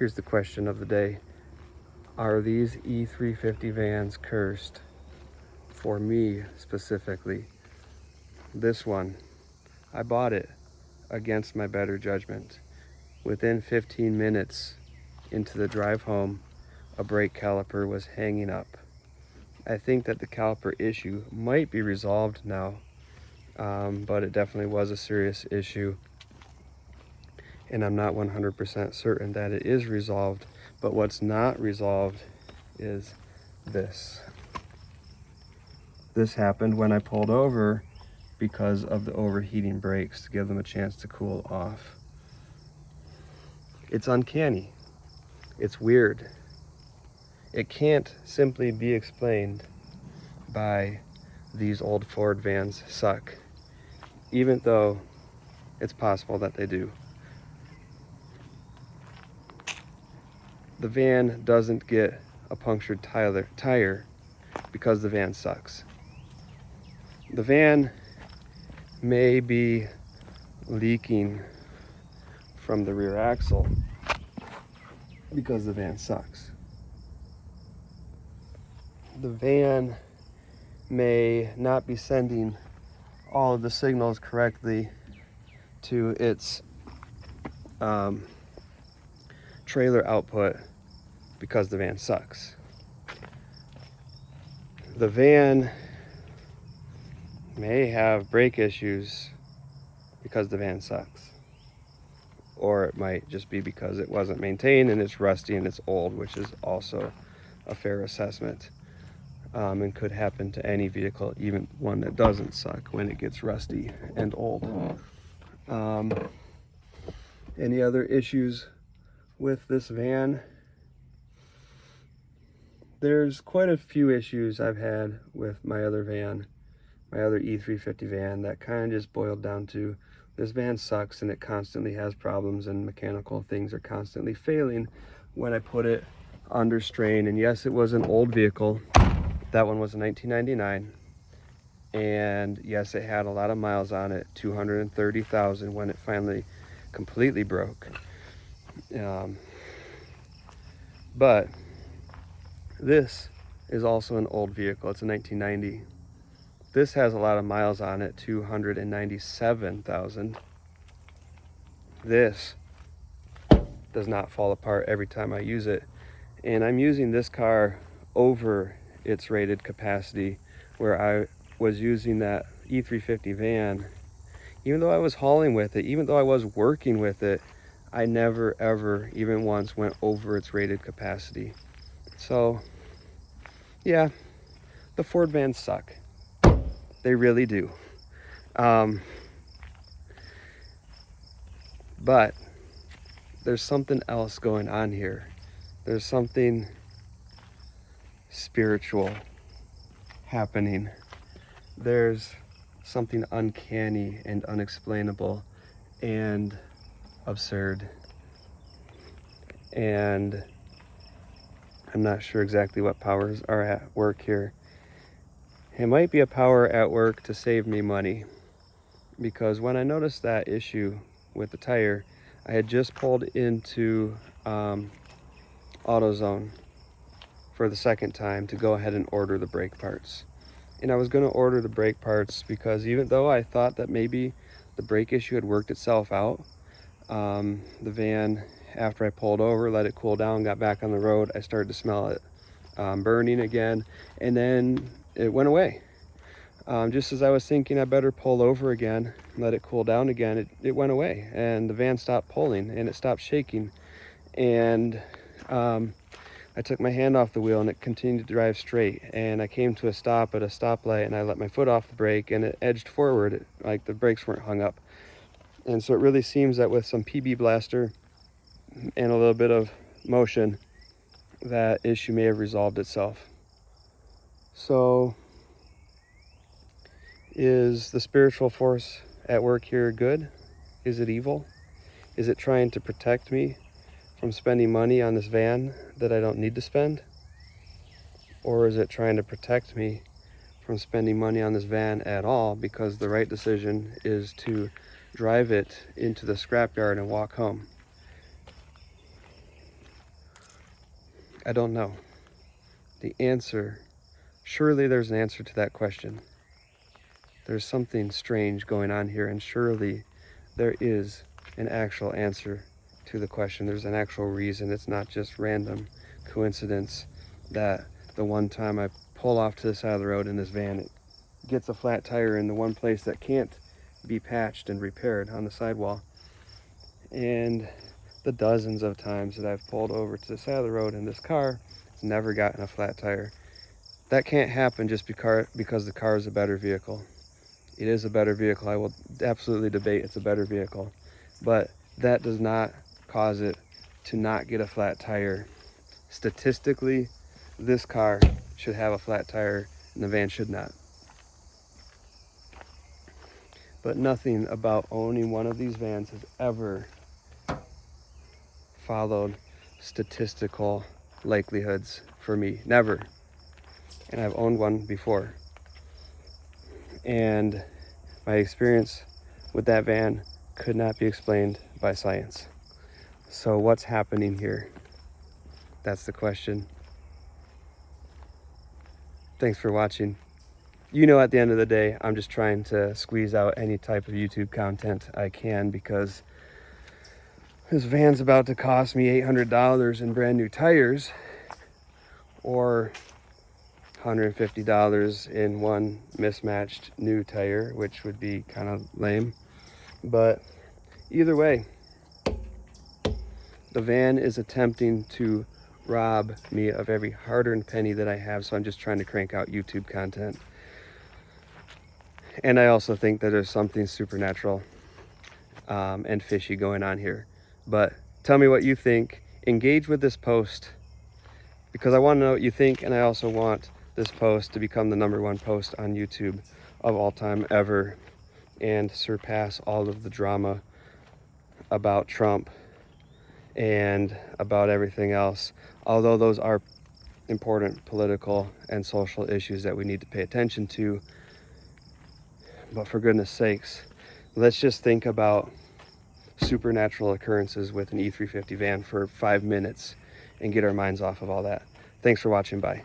Here's the question of the day. Are these E350 vans cursed? For me specifically. This one, I bought it against my better judgment. Within 15 minutes into the drive home, a brake caliper was hanging up. I think that the caliper issue might be resolved now, but it definitely was a serious issue. And I'm not 100% certain that it is resolved, but what's not resolved is this. This happened when I pulled over because of the overheating brakes to give them a chance to cool off. It's uncanny. It's weird. It can't simply be explained by these old Ford vans suck, even though it's possible that they do. The van doesn't get a punctured tire because the van sucks. The van may be leaking from the rear axle because the van sucks. The van may not be sending all of the signals correctly to its trailer output because the van sucks. The van may have brake issues because the van sucks. Or it might just be because it wasn't maintained and it's rusty and it's old, which is also a fair assessment. And could happen to any vehicle, even one that doesn't suck, when it gets rusty and old. Any other issues with this van? There's quite a few issues I've had with my other van, my other E350 van, that kind of just boiled down to this van sucks and it constantly has problems and mechanical things are constantly failing when I put it under strain. And yes, it was an old vehicle. That one was a 1999. And yes, it had a lot of miles on it, 230,000 when it finally completely broke. But this is also an old vehicle. It's a 1990. This has a lot of miles on it, 297,000. This does not fall apart every time I use it. And I'm using this car over its rated capacity, where I was using that E350 van. Even though I was hauling with it, even though I was working with it, I never ever even once went over its rated capacity. So yeah, the Ford vans suck. They really do. But there's something else going on here. There's something spiritual happening. There's something uncanny and unexplainable and absurd. And I'm not sure exactly what powers are at work here. It might be a power at work to save me money, because when I noticed that issue with the tire, I had just pulled into AutoZone for the second time to go ahead and order the brake parts. And I was going to order the brake parts because even though I thought that maybe the brake issue had worked itself out, the van, after I pulled over, let it cool down, got back on the road, I started to smell it burning again, and then it went away. Just as I was thinking I better pull over again, let it cool down again, it went away, and the van stopped pulling and it stopped shaking. And I took my hand off the wheel and it continued to drive straight, and I came to a stop at a stoplight and I let my foot off the brake and it edged forward, like the brakes weren't hung up. And so it really seems that with some PB blaster and a little bit of motion, that issue may have resolved itself. So is the spiritual force at work here good? Is it evil? Is it trying to protect me from spending money on this van that I don't need to spend? Or is it trying to protect me from spending money on this van at all, because the right decision is to drive it into the scrapyard and walk home? I don't know. The answer, surely there's an answer to that question. There's something strange going on here, and surely there is an actual answer to the question. There's an actual reason. It's not just random coincidence that the one time I pull off to the side of the road in this van, it gets a flat tire in the one place that can't be patched and repaired on the sidewall. And the dozens of times that I've pulled over to the side of the road in this car, it's never gotten a flat tire. That can't happen just because the car is a better vehicle. It is a better vehicle. I will absolutely debate it's a better vehicle. But that does not cause it to not get a flat tire. Statistically, this car should have a flat tire and the van should not. But nothing about owning one of these vans has ever followed statistical likelihoods for me. Never. And I've owned one before. And my experience with that van could not be explained by science. So what's happening here? That's the question. Thanks for watching. You know, at the end of the day, I'm just trying to squeeze out any type of YouTube content I can, because this van's about to cost me $800 in brand new tires, or $150 in one mismatched new tire, which would be kind of lame. But either way, the van is attempting to rob me of every hard-earned penny that I have, so I'm just trying to crank out YouTube content. And I also think that there's something supernatural and fishy going on here. But tell me what you think. Engage with this post, because I want to know what you think, and I also want this post to become the #1 post on YouTube of all time ever, and surpass all of the drama about Trump and about everything else, although those are important political and social issues that we need to pay attention to. But for goodness sakes, let's just think about supernatural occurrences with an E350 van for 5 minutes and get our minds off of all that. Thanks for watching. Bye.